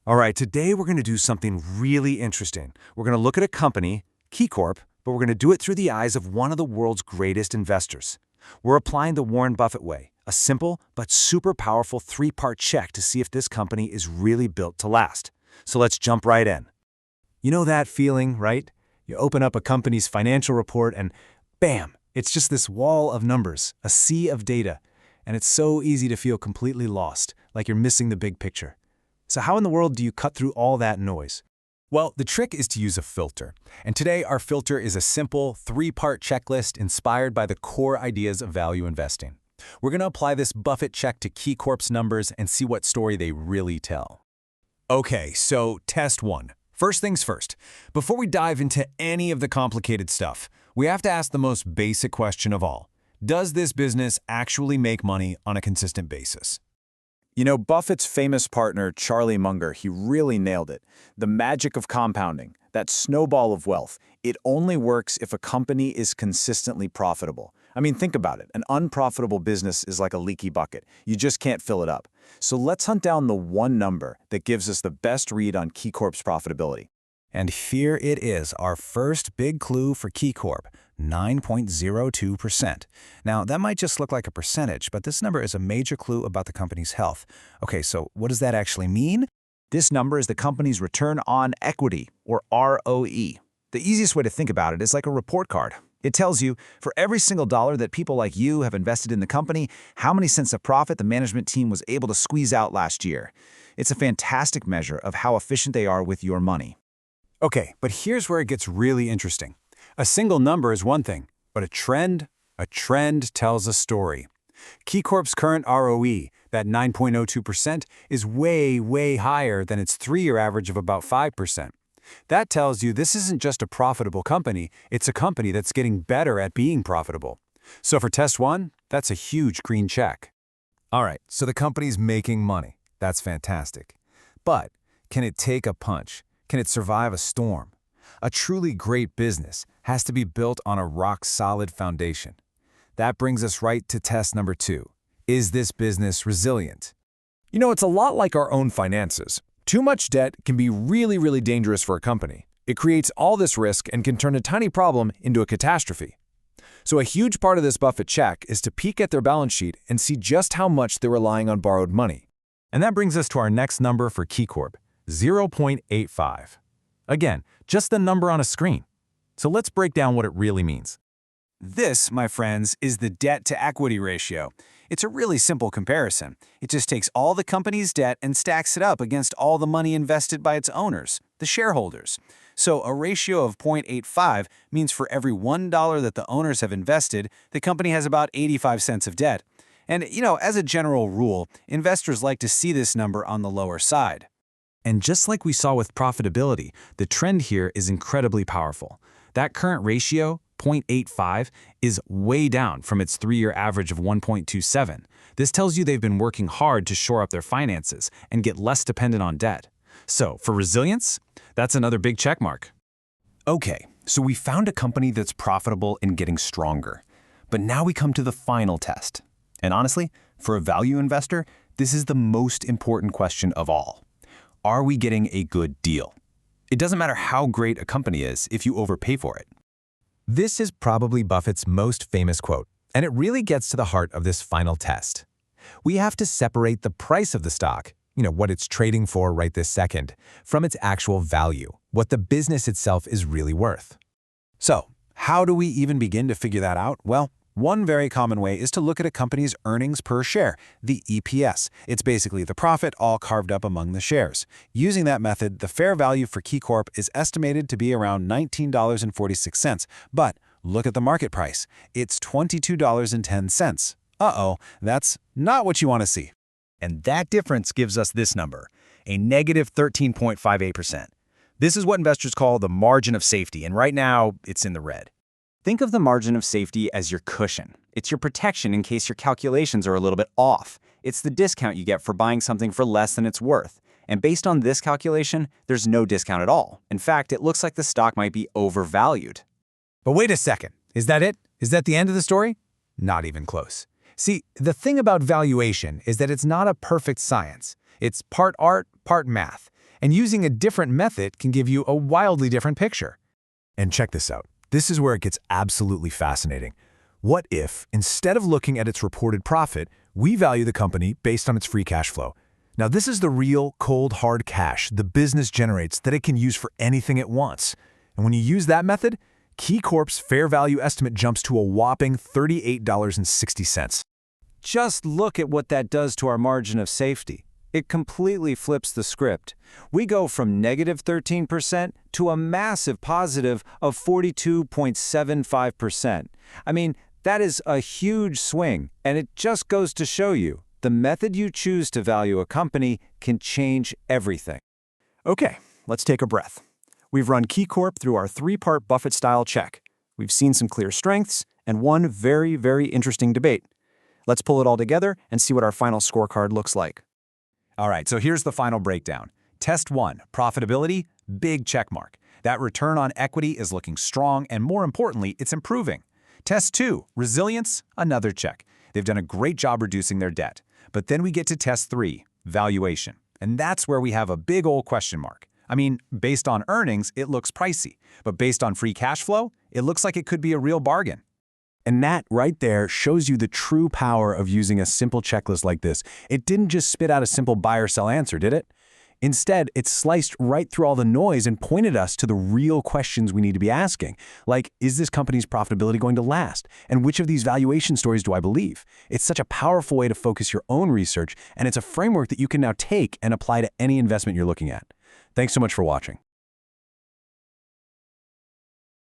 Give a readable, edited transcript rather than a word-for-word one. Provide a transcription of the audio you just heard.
All right, today we're going to do something really interesting. We're going to look at a company, KeyCorp, but we're going to do it through the eyes of one of the world's greatest investors. We're applying the Warren Buffett way, a simple but super powerful three-part check to see if this company is really built to last. So let's jump right in. You know that feeling, right? You open up a company's financial report and bam, it's just this wall of numbers, a sea of data. And it's so easy to feel completely lost, like you're missing the big picture. So how in the world do you cut through all that noise? Well, the trick is to use a filter. And today our filter is a simple three-part checklist inspired by the core ideas of value investing. We're going to apply this Buffett check to KeyCorp's numbers and see what story they really tell. Okay, so test one. First things first. Before we dive into any of the complicated stuff, we have to ask the most basic question of all. Does this business actually make money on a consistent basis? You know, Buffett's famous partner, Charlie Munger, he really nailed it. The magic of compounding, that snowball of wealth, it only works if a company is consistently profitable. I mean, think about it. An unprofitable business is like a leaky bucket. You just can't fill it up. So let's hunt down the one number that gives us the best read on KeyCorp's profitability. And here it is, our first big clue for KeyCorp, 9.02%. Now, that might just look like a percentage, but this number is a major clue about the company's health. Okay, so what does that actually mean? This number is the company's return on equity, or ROE. The easiest way to think about it is like a report card. It tells you, for every single dollar that people like you have invested in the company, how many cents of profit the management team was able to squeeze out last year. It's a fantastic measure of how efficient they are with your money. Okay, but here's where it gets really interesting. A single number is one thing, but a trend tells a story. KeyCorp's current ROE, that 9.02%, is way higher than its three-year average of about 5%. That tells you this isn't just a profitable company, it's a company that's getting better at being profitable. So for test one, that's a huge green check. All right, so the company's making money. That's fantastic. But can it take a punch? Can it survive a storm? A truly great business has to be built on a rock-solid foundation. That brings us right to test number two. Is this business resilient? You know, it's a lot like our own finances. Too much debt can be really dangerous for a company. It creates all this risk and can turn a tiny problem into a catastrophe. So a huge part of this Buffett check is to peek at their balance sheet and see just how much they're relying on borrowed money. And that brings us to our next number for KeyCorp, 0.85. Again, just the number on a screen. So let's break down what it really means. This, my friends, is the debt-to-equity ratio. It's a really simple comparison. It just takes all the company's debt and stacks it up against all the money invested by its owners, the shareholders. So a ratio of 0.85 means for every $1 that the owners have invested, the company has about 85 cents of debt. And, you know, as a general rule, investors like to see this number on the lower side. And just like we saw with profitability, the trend here is incredibly powerful. That current ratio, 0.85, is way down from its three-year average of 1.27. This tells you they've been working hard to shore up their finances and get less dependent on debt. So for resilience, that's another big check mark. Okay, so we found a company that's profitable and getting stronger. But now we come to the final test. And honestly, for a value investor, this is the most important question of all. Are we getting a good deal? It doesn't matter how great a company is if you overpay for it. This is probably Buffett's most famous quote, and it really gets to the heart of this final test. We have to separate the price of the stock, what it's trading for right this second, from its actual value, what the business itself is really worth. So, how do we even begin to figure that out? Well, one very common way is to look at a company's earnings per share, the EPS. It's basically the profit all carved up among the shares. Using that method, the fair value for KeyCorp is estimated to be around $19.46. But look at the market price. It's $22.10. Uh-oh, that's not what you want to see. And that difference gives us this number, a negative 13.58%. This is what investors call the margin of safety, and right now, it's in the red. Think of the margin of safety as your cushion. It's your protection in case your calculations are a little bit off. It's the discount you get for buying something for less than it's worth. And based on this calculation, there's no discount at all. In fact, it looks like the stock might be overvalued. But wait a second. Is that it? Is that the end of the story? Not even close. See, the thing about valuation is that it's not a perfect science. It's part art, part math. And using a different method can give you a wildly different picture. And check this out. This is where it gets absolutely fascinating. What if, instead of looking at its reported profit, we value the company based on its free cash flow? Now, this is the real, cold, hard cash the business generates that it can use for anything it wants. And when you use that method, KeyCorp's fair value estimate jumps to a whopping $38.60. Just look at what that does to our margin of safety. It completely flips the script. We go from negative 13% to a massive positive of 42.75%. I mean, that is a huge swing, and it just goes to show you, the method you choose to value a company can change everything. Okay, let's take a breath. We've run KeyCorp through our three-part Buffett-style check. We've seen some clear strengths and one very, very interesting debate. Let's pull it all together and see what our final scorecard looks like. All right, so here's the final breakdown. Test 1, profitability, big check mark. That return on equity is looking strong, and more importantly, it's improving. Test 2, resilience, another check. They've done a great job reducing their debt. But then we get to test 3, valuation. And that's where we have a big old question mark. I mean, based on earnings, it looks pricey. But based on free cash flow, it looks like it could be a real bargain. And that right there shows you the true power of using a simple checklist like this. It didn't just spit out a simple buy or sell answer, did it? Instead, it sliced right through all the noise and pointed us to the real questions we need to be asking. Like, is this company's profitability going to last? And which of these valuation stories do I believe? It's such a powerful way to focus your own research, and it's a framework that you can now take and apply to any investment you're looking at. Thanks so much for watching.